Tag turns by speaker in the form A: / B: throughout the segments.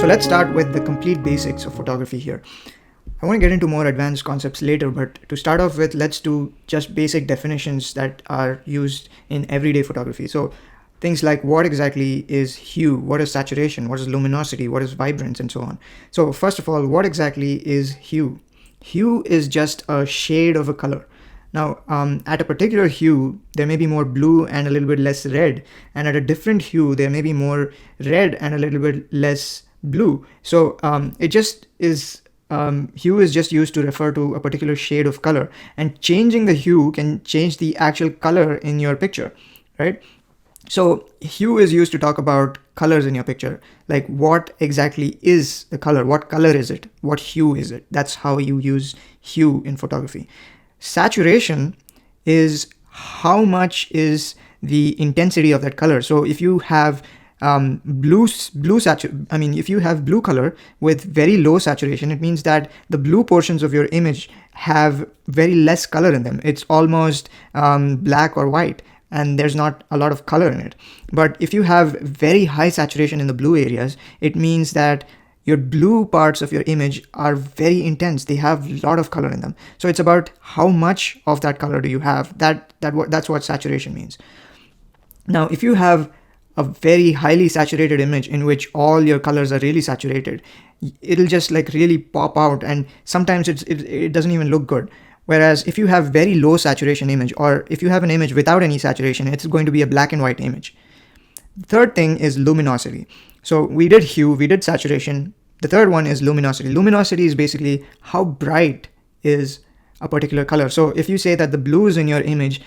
A: So let's start with the complete basics of photography here. I want to get into more advanced concepts later, but to start off with, let's do just basic definitions that are used in everyday photography. So things like what exactly is hue, what is saturation, what is luminosity, what is vibrance, and so on. So first of all, what exactly is hue? Hue is just a shade of a color. Now, at a particular hue, there may be more blue and a little bit less red, and at a different hue, there may be more red and a little bit less blue. So it just is hue is just used to refer to a particular shade of color, and changing the hue can change the actual color in your picture, right? So hue is used to talk about colors in your picture, like what exactly is the color, what color is it, what hue is it. That's how you use hue in photography. Saturation is how much is the intensity of that color. So if you have if you have blue color with very low saturation, it means that the blue portions of your image have very less color in them. It's almost black or white, and there's not a lot of color in it. But if you have very high saturation in the blue areas, it means that your blue parts of your image are very intense. They have a lot of color in them. So it's about how much of that color do you have. That's what saturation means. Now, if you have a very highly saturated image in which all your colors are really saturated, it'll just like really pop out, and sometimes it doesn't even look good. Whereas if you have very low saturation image, or if you have an image without any saturation, it's going to be a black and white image. The third thing is luminosity. So we did hue, we did saturation. The third one is luminosity. Luminosity is basically how bright is a particular color. So if you say that the blues in your image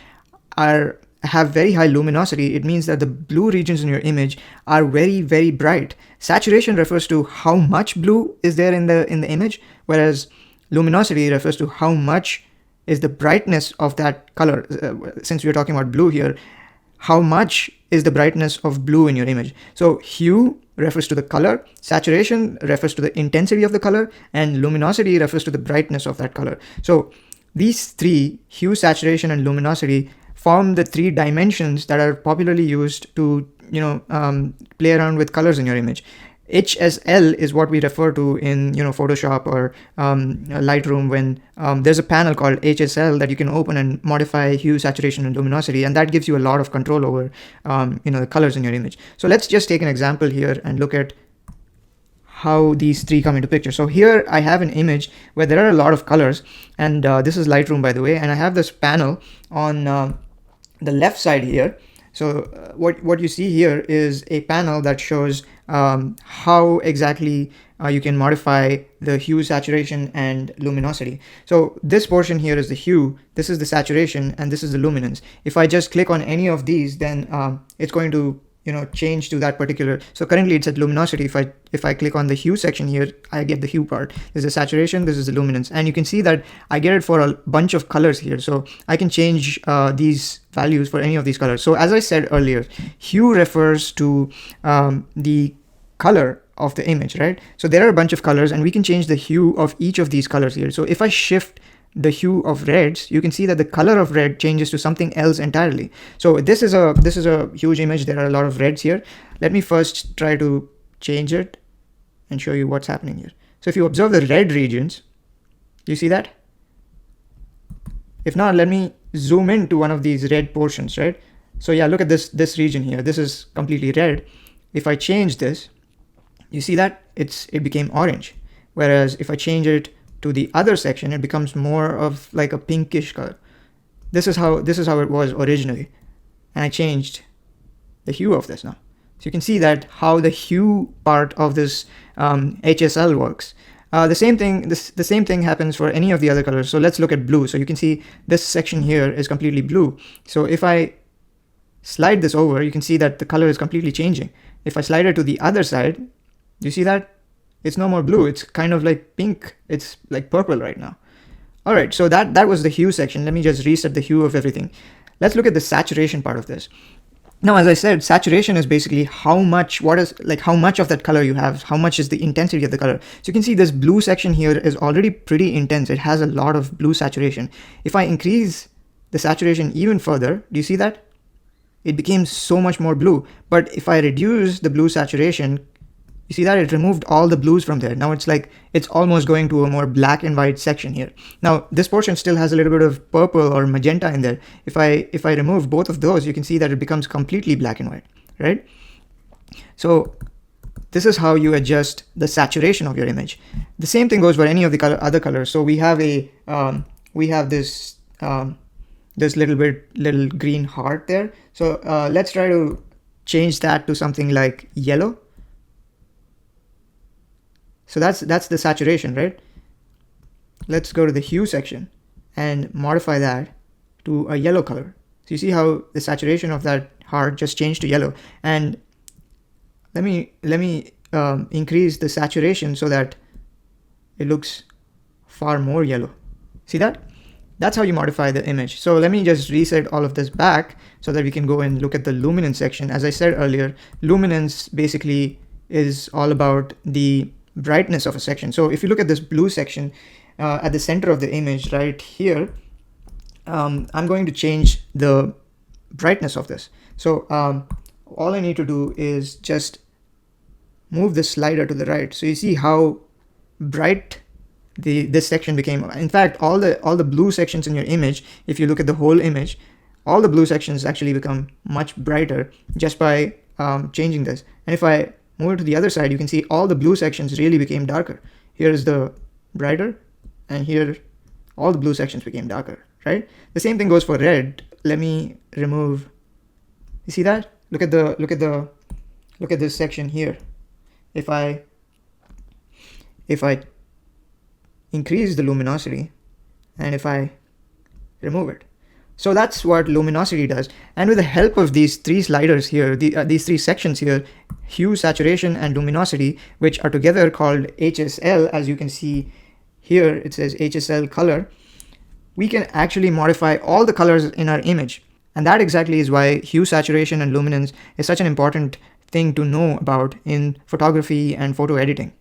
A: have very high luminosity, it means that the blue regions in your image are very, very bright. Saturation refers to how much blue is there in the image, whereas luminosity refers to how much is the brightness of that color. Since we're talking about blue here, how much is the brightness of blue in your image? So hue refers to the color, saturation refers to the intensity of the color, and luminosity refers to the brightness of that color. So these three, hue, saturation, and luminosity, form the three dimensions that are popularly used to play around with colors in your image. HSL is what we refer to in Photoshop or Lightroom, when there's a panel called HSL that you can open and modify hue, saturation, and luminosity, and that gives you a lot of control over the colors in your image. So let's just take an example here and look at how these three come into picture. So here I have an image where there are a lot of colors, and this is Lightroom, by the way, and I have this panel on the left side here. So what you see here is a panel that shows how exactly you can modify the hue, saturation, and luminosity. So this portion here is the hue, this is the saturation, and this is the luminance. If I just click on any of these, then it's going to change to that particular. So currently it's at luminosity. If I click on the hue section here, I get the hue part. This is the saturation, this is the luminance, and you can see that I get it for a bunch of colors here. So I can change these values for any of these colors. So as I said earlier, hue refers to the color of the image, right? So there are a bunch of colors, and we can change the hue of each of these colors here. So if I shift the hue of reds, you can see that the color of red changes to something else entirely. So this is a huge image. There are a lot of reds here. Let me first try to change it and show you what's happening here. So if you observe the red regions, do you see that? If not, let me zoom into one of these red portions, right? So yeah, look at this region here. This is completely red. If I change this, you see that it became orange. Whereas if I change it to the other section, it becomes more of like a pinkish color. This is how it was originally, and I changed the hue of this now. So you can see that how the hue part of this HSL works. The same thing happens for any of the other colors. So let's look at blue. So you can see this section here is completely blue. So if I slide this over, you can see that the color is completely changing. If I slide it to the other side, do you see that? It's no more blue. It's kind of like pink. It's like purple right now. All right, so that was the hue section. Let me just reset the hue of everything. Let's look at the saturation part of this. Now, as I said, saturation is basically how much of that color you have, how much is the intensity of the color. So you can see this blue section here is already pretty intense. It has a lot of blue saturation. If I increase the saturation even further, do you see that? It became so much more blue. But if I reduce the blue saturation You see that it removed all the blues from there. Now it's like it's almost going to a more black and white section here. Now this portion still has a little bit of purple or magenta in there. If I remove both of those, you can see that it becomes completely black and white, right? So this is how you adjust the saturation of your image. The same thing goes for any of the other colors. So we have this this little green heart there. So let's try to change that to something like yellow. So that's the saturation, right? Let's go to the hue section and modify that to a yellow color. So you see how the saturation of that heart just changed to yellow. And let me increase the saturation so that it looks far more yellow. See that? That's how you modify the image. So let me just reset all of this back so that we can go and look at the luminance section. As I said earlier, luminance basically is all about the brightness of a section. So if you look at this blue section at the center of the image right here, I'm going to change the brightness of this. So all I need to do is just move the slider to the right. So you see how bright this section became. In fact, all the blue sections in your image, if you look at the whole image, all the blue sections actually become much brighter just by changing this. And if I move it to the other side, you can see all the blue sections really became darker. Here is the brighter, and here all the blue sections became darker, right? The same thing goes for red. Let me remove. You see that? Look at this section here. If I increase the luminosity and if I remove it. So that's what luminosity does. And with the help of these three sliders here, these three sections here, hue, saturation, and luminosity, which are together called HSL, as you can see here, it says HSL color, we can actually modify all the colors in our image. And that exactly is why hue, saturation, and luminance is such an important thing to know about in photography and photo editing.